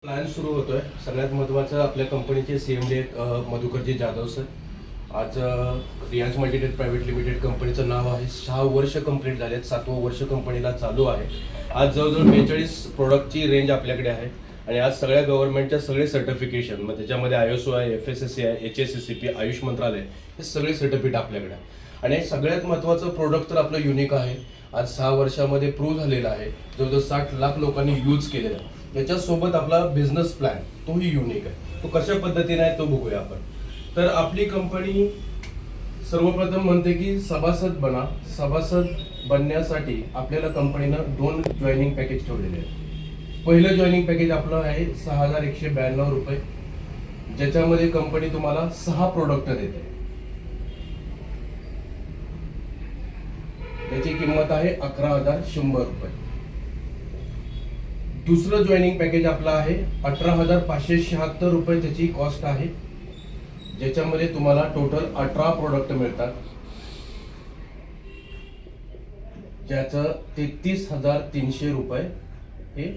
Plan सुरू होतोय. सगळ्यात महत्त्वाचं आपल्या कंपनीचे CMD मधुकरजी जाधव सर. आज रिलायन्स मल्टीटेक प्रायव्हेट लिमिटेड कंपनीचं नाव आहे. 6 वर्ष कंप्लीट झालेत, 7वं वर्ष कंपनीला चालू आहे. आज जवळजवळ 42 प्रोडक्टची रेंज आपल्याकडे आहे आणि आज सगळ्या गव्हर्नमेंटच्या सगळे सर्टिफिकेशन, मग त्याच्यामध्ये ISO आहे, FSSAI आहे, HACCP, आयुष मंत्रालय, हे सगळे सर्टिफिकेट आपल्याकडे आहे. आणि सगळ्यात महत्त्वाचं प्रोडक्ट तर आपलं युनिक आहे. आज 6 वर्षामध्ये प्रूव्ह झालेला आहे. जवळजवळ 60 लाख लोकांनी यूज केलेला आहे. याच्यासोबत आपला बिझनेस प्लॅन तोही युनिक आहे. तो कशा पद्धतीने आहे तो बघूया आपण. तर आपली कंपनी सर्वप्रथम म्हणते की सभासद बना. सभासद बनण्यासाठी आपल्याला कंपनीनं 2 जॉईनिंग पॅकेज ठेवलेले आहेत. पहिलं जॉईनिंग पॅकेज आपलं आहे 6192 रुपये, ज्याच्यामध्ये कंपनी तुम्हाला 6 प्रोडक्ट देते. त्याची किंमत आहे 11,100 रुपये. दुसरं जॉईनिंग पॅकेज आपलं आहे 18,576 रुपये, त्याची कॉस्ट आहे, ज्याच्यामध्ये तुम्हाला टोटल 18 प्रोडक्ट मिळतात, ज्याचं 33,300 रुपये हे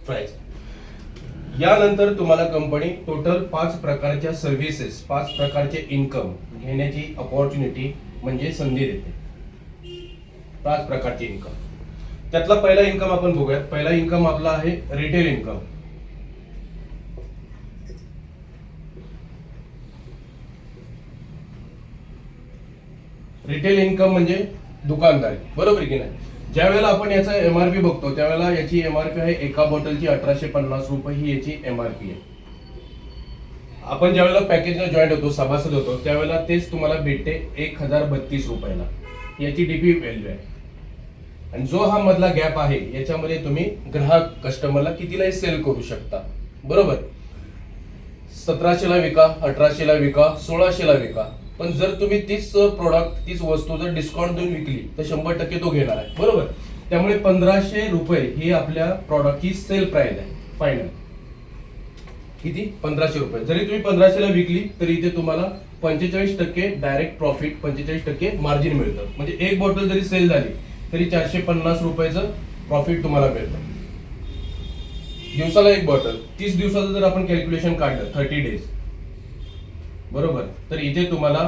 प्राइस. यानंतर तुम्हाला कंपनी टोटल 5 प्रकारच्या सर्व्हिसेस, 5 प्रकारचे इन्कम घेण्याची अपॉर्च्युनिटी म्हणजे संधी देते. 5 प्रकारचे इन्कम. त्यातला पहिला इन्कम आपण बघूयात. पहिला इन्कम आपला आहे रिटेल इन्कम. रिटेल इन्कम म्हणजे दुकानदारी, बरोबर की नाही. ज्या वेळेला आपण याचा MRP बघतो त्यावेळेला याची MRP आहे एका बॉटलची 1850 रुपये, ही याची MRP आहे. आपण ज्या वेळेला पॅकेजला जॉईन होतो, सभासद होतो, त्यावेळेला तेच तुम्हाला भेटते 1032 रुपयाला. याची DP व्हॅल्यू आहे. आणि जो हा मधला गॅप आहे याच्यामध्ये तुम्ही ग्राहक कस्टमरला कितीलाही सेल करू शकता, बरोबर. 1700 ला विका, 1800 ला विका, 1600 ला विका. पण जर तुम्ही तीच प्रोडक्ट, तीच वस्तू जर डिस्काउंट देऊन विकली तर 100% तो घेणार आहे, बरोबर. त्यामुळे 1500 रुपये ही आपल्या प्रॉडक्टची सेल प्राइस आहे फायनल. किती? 1500 रुपये. जरी तुम्ही 1500 ला विकली तरी इथे तुम्हाला 45% डायरेक्ट प्रॉफिट, 45% मार्जिन मिळतं. म्हणजे एक बॉटल जरी सेल झाली तरी 450 रुपयाचं प्रॉफिट तुम्हाला मिळतं. दिवसाला एक बॉटल, 30 दिवसाचं जर आपण कॅल्क्युलेशन काढलं, 30 डेज, बरोबर, तर इथे तुम्हाला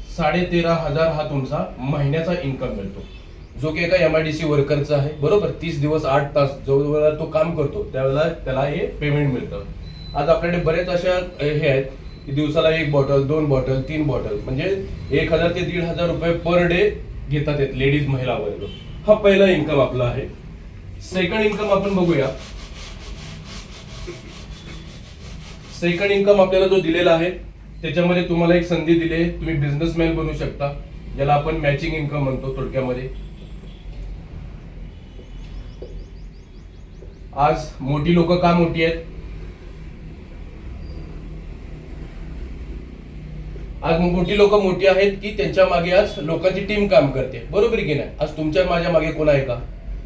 13,500 हा तुमचा महिन्याचा इन्कम मिळतो, जो की एका MIDC वर्करचा आहे, बरोबर. 30 दिवस 8 तास जो तो काम करतो त्यावेळेला त्याला हे पेमेंट मिळतं. आज आपल्याकडे बरेच अशा हे आहेत की दिवसाला 1 बॉटल, 2 बॉटल, 3 बॉटल, म्हणजे 1000 ते 1,500 रुपये पर डे घेतात लेडीज, महिला वर्ग. हा पहिला इन्कम आपला आहे. सेकंड इन्कम आपण बघूया. सेकंड इन्कम आपल्याला जो दिलेला आहे त्याच्यामध्ये तुम्हाला एक संधी दिली आहे, तुम्ही बिझनेसमॅन बनू शकता, ज्याला आपण मॅचिंग इन्कम म्हणतो थोडक्यामध्ये. आज मोठी लोक का मोठी आहेत? आज मोठी लोक मोठी आहेत की त्यांच्या मागे आज लोकांची टीम काम करते, बरोबर की नाही. आज तुमच्या माझ्या मागे कोण आहे का?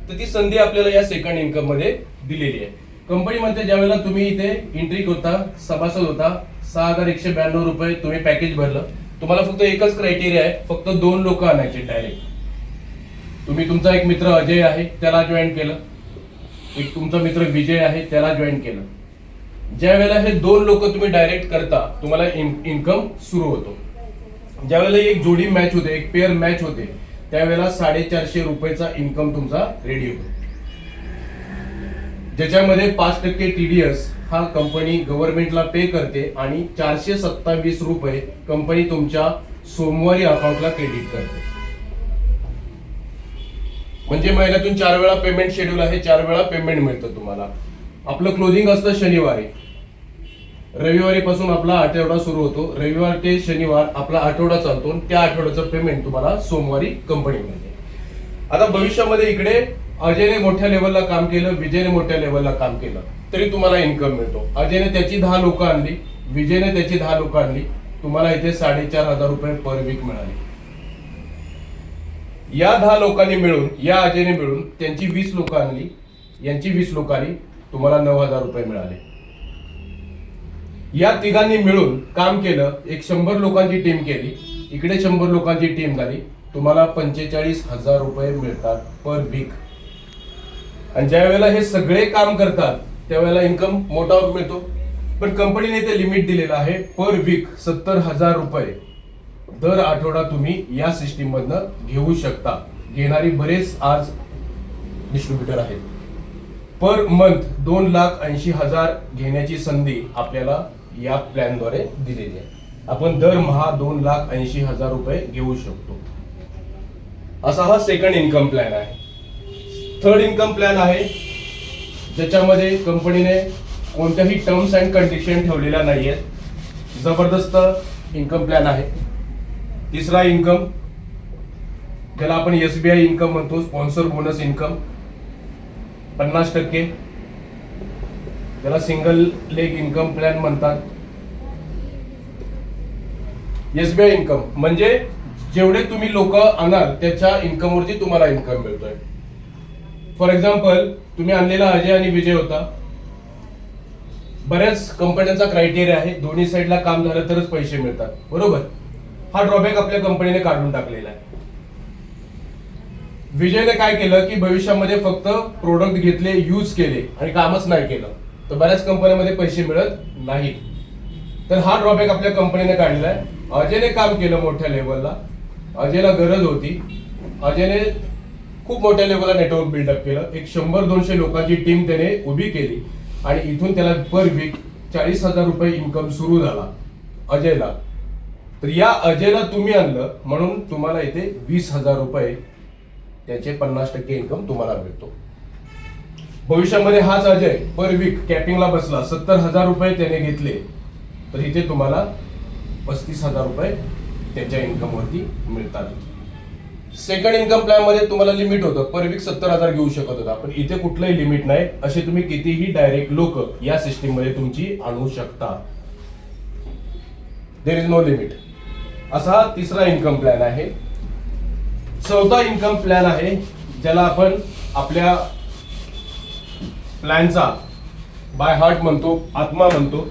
तर ती संधी आपल्याला या सेकंड इन्कम मध्ये दिलेली आहे. कंपनी म्हणते ज्यावेळेला तुम्ही इथे एंट्री होता, सभासद होता, 6192 रुपये तुम्ही पॅकेज भरलं, तुम्हाला फक्त एकच क्रायटेरिया आहे, फक्त 2 लोक आणायचे डायरेक्ट. तुम्ही तुमचा एक मित्र अजय आहे त्याला जॉईन केलं, एक तुमचा मित्र विजय आहे त्याला जॉईन केलं. ज्या वेळेला हे 2 लोक तुम्ही डायरेक्ट करता तुम्हाला इन्कम सुरू होतो. ज्या वेळेला एक जोडी मॅच होते, एक पेअर मॅच होते, त्यावेळेला 450 रुपयाचा इन्कम तुमचा रेडी होतो, ज्याच्यामध्ये 5% TDS हा कंपनी गव्हर्नमेंटला पे करते आणि 427 रुपये कंपनी तुमच्या सोमवारी अकाउंटला क्रेडिट करते. म्हणजे महिन्यातून 4 वेळा पेमेंट शेड्यूल आहे, 4 वेळा पेमेंट मिळतं तुम्हाला. आपलं क्लोजिंग असतं शनिवारी. रविवारी पासून आपला आठवडा सुरू होतो, रविवार ते शनिवार आपला आठवडा चालतो, त्या आठवड्याचं पेमेंट तुम्हाला सोमवारी कंपनी मिळते. आता भविष्यामध्ये इकडे अजयने मोठ्या लेवलला काम केलं, विजयने मोठ्या लेवलला काम केलं, तरी तुम्हाला इन्कम मिळतो. अजयने त्याची 10 लोक आणली, विजयने त्याची 10 लोक आणली, तुम्हाला इथे 4,500 रुपये पर वीक मिळाले. या 10 लोकांनी मिळून, या अजयने मिळून त्यांची 20 लोक आणली, यांची 20 लोक आली, तुम्हाला 9,000 रुपये मिळाले. या तिघांनी मिळून काम केलं, एक 100 लोकांची टीम केली, इकडे 100 लोकांची टीम झाली, तुम्हाला 45,000 रुपये मिळतात पर वीक. आणि ज्या वेळेला हे सगळे काम करतात त्यावेळेला इन्कम मोठा मिळतो. पण कंपनीने ते लिमिट दिलेलं आहे पर वीक 70,000 रुपये दर आठवडा तुम्ही या सिस्टीम मधनं घेऊ शकता. घेणारी बरेच आज डिस्ट्रीब्युटर आहेत. पर मंथ 2,80,000 घेण्याची संधी आपल्याला या प्लॅनद्वारे दिलेली आहे. आपण दरमहा 2,80,000 रुपये घेऊ शकतो. असा हा सेकंड इन्कम प्लॅन आहे. थर्ड इन्कम प्लॅन आहे ज्याच्यामध्ये कंपनीने कोणत्याही टर्म्स अँड कंडिशन ठेवलेल्या नाहीयेत. जबरदस्त इन्कम प्लॅन आहे. तिसरा इन्कम ज्याला आपण SBI इन्कम म्हणतो, स्पॉन्सर बोनस इन्कम 50%, त्याला सिंगल लेग इन्कम प्लॅन म्हणतात. SBI इन्कम म्हणजे जेवढे तुम्ही लोक आणाल त्याच्या इन्कम वरती तुम्हाला इन्कम मिळतोय. फॉर एक्झाम्पल तुम्ही आणलेला अजय आणि विजय होता. बऱ्याच कंपन्यांचा क्रायटेरिया आहे दोन्ही साईडला काम झालं तरच पैसे मिळतात, बरोबर. हा ड्रॉबॅक आपल्या कंपनीने काढून टाकलेला आहे. विजयने काय केलं की भविष्यामध्ये फक्त प्रोडक्ट घेतले, यूज केले आणि कामच नाही केलं तर बऱ्याच कंपन्यांमध्ये पैसे मिळत नाहीत. तर हा ड्रॉबॅक आपल्या कंपनीने काढलेला आहे. अजयने काम केलं मोठ्या लेवलला. अजयला गरज होती. अजयने खूप मोठ्या लेवलला नेटवर्क बिल्डअप केलं. एक 100-200 लोकांची टीम त्याने उभी केली आणि इथून त्याला पर वीक 40,000 रुपये इन्कम सुरू झाला अजयला. तर या अजयला तुम्ही आणलं म्हणून तुम्हाला इथे 20,000 रुपये त्याचे 50% इन्कम तुम्हाला मिळतो. भविष्यामध्ये हाच अजय पर वीक कॅपिंगला बसला, 70,000 रुपये त्याने घेतले तर इथे तुम्हाला 35,000 रुपये त्याच्या इन्कम वरती मिळतात. सेकंड इन्कम प्लॅन मध्ये तुम्हाला लिमिट होतं, पर वीक 70,000 घेऊ शकत होता. पण इथे कुठलंही लिमिट नाही. असे तुम्ही कितीही डायरेक्ट लोक या सिस्टीम मध्ये तुमची आणू शकता. There is no limit. असा तिसरा इन्कम प्लॅन आहे. चौथा इन्कम प्लॅन आहे ज्याला आपण आपल्या प्लॅनचा बाय हार्ट म्हणतो, आत्मा म्हणतो,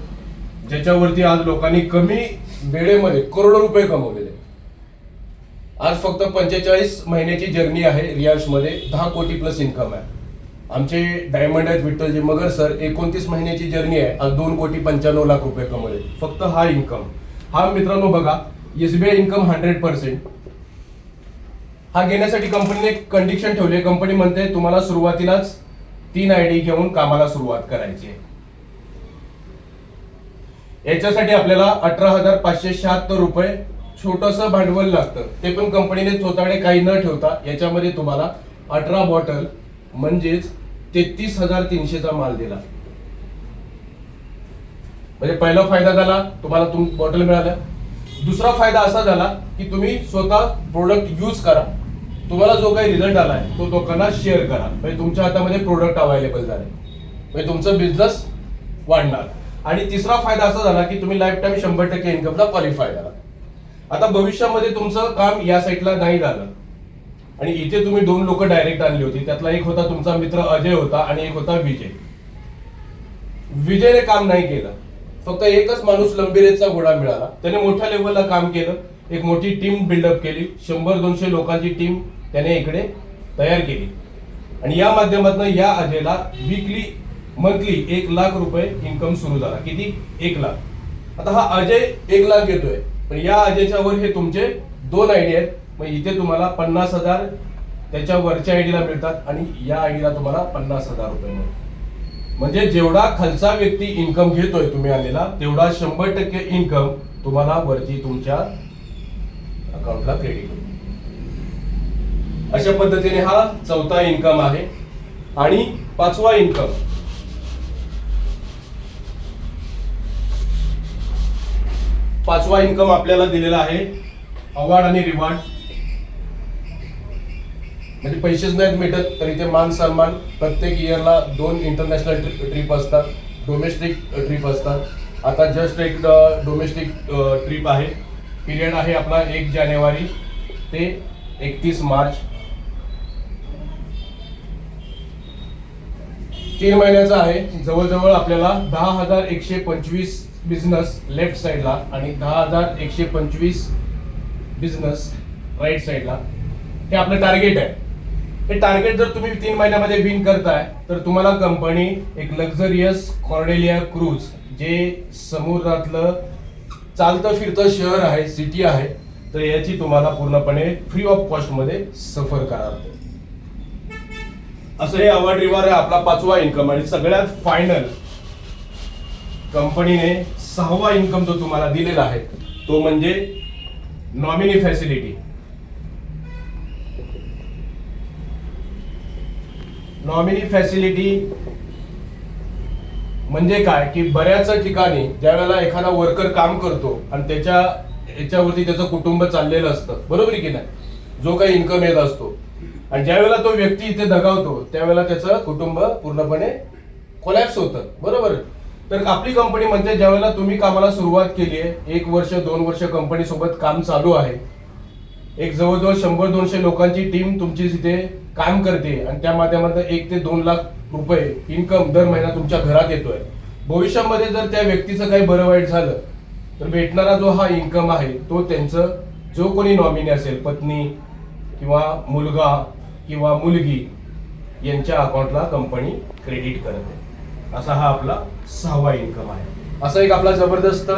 ज्याच्यावरती आज लोकांनी कमी वेळेमध्ये करोडो रुपये कमवलेले. आज फक्त 45 महिन्याची जर्नी आहे रियांश मध्ये, 10 कोटी प्लस इन्कम आहे. आमचे डायमंड आहेत विठ्ठलजी मगर सर, 29 महिन्याची जर्नी आहे, आज 2,95,00,000 रुपये कमवले. फक्त हा इन्कम. हा मित्रांनो बघा, SBI इन्कम 100%. हा घेण्यासाठी कंपनीने कंडिशन ठेवली. कंपनी म्हणते तुम्हाला सुरुवातीलाच 3 ID घेऊन कामाला सुरुवात करायची आहे. याच्यासाठी आपल्याला 18,576 रुपये छोटंसं भांडवल लागतं. ते पण कंपनीने स्वतःकडे काही न ठेवता याच्यामध्ये तुम्हाला 18 बॉटल म्हणजेच 33,300चा माल दिला. म्हणजे पहिला फायदा झाला, तुम्हाला बॉटल मिळाल्या. दुसरा फायदा असा झाला की तुम्ही स्वतः प्रोडक्ट यूज करा. तुम्हाला जो काही रिझल्ट आलाय तो लोकांना शेअर करा. म्हणजे तुमच्या हातामध्ये प्रोडक्ट अवेलेबल झाले, म्हणजे तुमचा बिझनेस वाढणार. आणि तिसरा फायदा असा झाला की तुम्ही लाईफ टाइम 100% इन्कमला क्वालिफाय झाला. आता भविष्यामध्ये तुमचं काम या साईडला नाही झालं आणि इथे तुम्ही 2 लोक डायरेक्ट आणली होती. त्यातला एक होता तुमचा मित्र अजय होता आणि एक होता विजय. विजयने काम नाही केलं. फक्त एकच माणूस लंबीरेचा घोडा मिळाला. त्याने मोठ्या लेवलला काम केलं, एक मोठी टीम बिल्डअप केली. 100-200 लोकांची टीम त्याने इकडे तयार केली आणि या माध्यमातून या अजयला वीकली मंथली 1,00,000 रुपये इन्कम सुरू झाला. किती? 1,00,000. आता हा अजय 1,00,000 घेतोय, पण या अजयच्या वर हे तुमचे 2 ID आहेत. मग इथे तुम्हाला 50,000 त्याच्या वरच्या आयडीला मिळतात आणि या आयडीला तुम्हाला 50,000 रुपये मिळतात. म्हणजे जेवढा खालचा व्यक्ती इन्कम घेतोय तुम्ही आणलेला, तेवढा 100% इन्कम तुम्हाला वरती तुमच्या अकाउंटला क्रेडिट होईल. अशा पद्धतीने हा चौथा इन्कम आहे. आणि पाचवा इन्कम, पाचवा इन्कम आपल्याला दिलेला आहे अवॉर्ड आणि रिवॉर्ड. म्हणजे पैसेच नाहीत भेटत तर इथे मान सन्मान. प्रत्येक इयरला 2 इंटरनॅशनल ट्रिप असतात, डोमेस्टिक ट्रिप असतात. आता जस्ट एक डोमेस्टिक ट्रिप आहे. पिरियड आहे आपला 1 जानेवारी ते 31 मार्च. 3 महिन्याचा आहे. जवळजवळ आपल्याला 10,125 बिझनेस लेफ्ट साईडला आणि 10,125 बिझनेस राईट साईडला. हे आपलं टार्गेट आहे. हे टार्गेट जर तुम्ही 3 महिन्यामध्ये विन करताय तर तुम्हाला कंपनी एक लक्झरियस कॉर्डेलिया क्रूज, जे समुद्रातलं चालतं फिरतं शहर आहे, सिटी आहे, तर याची तुम्हाला पूर्णपणे फ्री ऑफ कॉस्ट मध्ये सफर करार. असं हे अवॉर्ड रिवॉर्ड आहे आपला 5वा इन्कम. आणि सगळ्यात फायनल कंपनीने 6वा इन्कम जो तुम्हाला दिलेला आहे तो म्हणजे नॉमिनी फॅसिलिटी. नॉमिनी फॅसिलिटी म्हणजे काय की बऱ्याच ठिकाणी ज्या वेळेला एखादा वर्कर काम करतो आणि त्याच्या याच्यावरती त्याचं कुटुंब चाललेलं असतं, बरोबर की नाही, जो काही इन्कम येत असतो, आणि ज्या वेळेला तो व्यक्ती इथे दगावतो त्यावेळेला त्याचं कुटुंब पूर्णपणे कोलॅप्स होतं, बरोबर. तर आपली कंपनी म्हणते ज्या वेळेला तुम्ही कामाला सुरुवात केली आहे, 1 वर्ष 2 वर्ष कंपनी सोबत काम चालू आहे, एक जवळजवळ 100-200 लोकांची टीम तुमची तिथे काम करते आणि त्या माध्यमातून 1 ते 2 लाख रुपये इन्कम दर महिना तुमच्या घरात येतोय. भविष्यामध्ये जर त्या व्यक्तीचं काही बरं वाईट झालं तर भेटणारा जो हा इन्कम आहे तो त्यांचं जो कोणी नॉमिनी असेल, पत्नी किंवा मुलगा किंवा मुलगी, यांच्या अकाउंटला कंपनी क्रेडिट करते. असा हा आपला 6वा इन्कम आहे. असा एक आपला जबरदस्त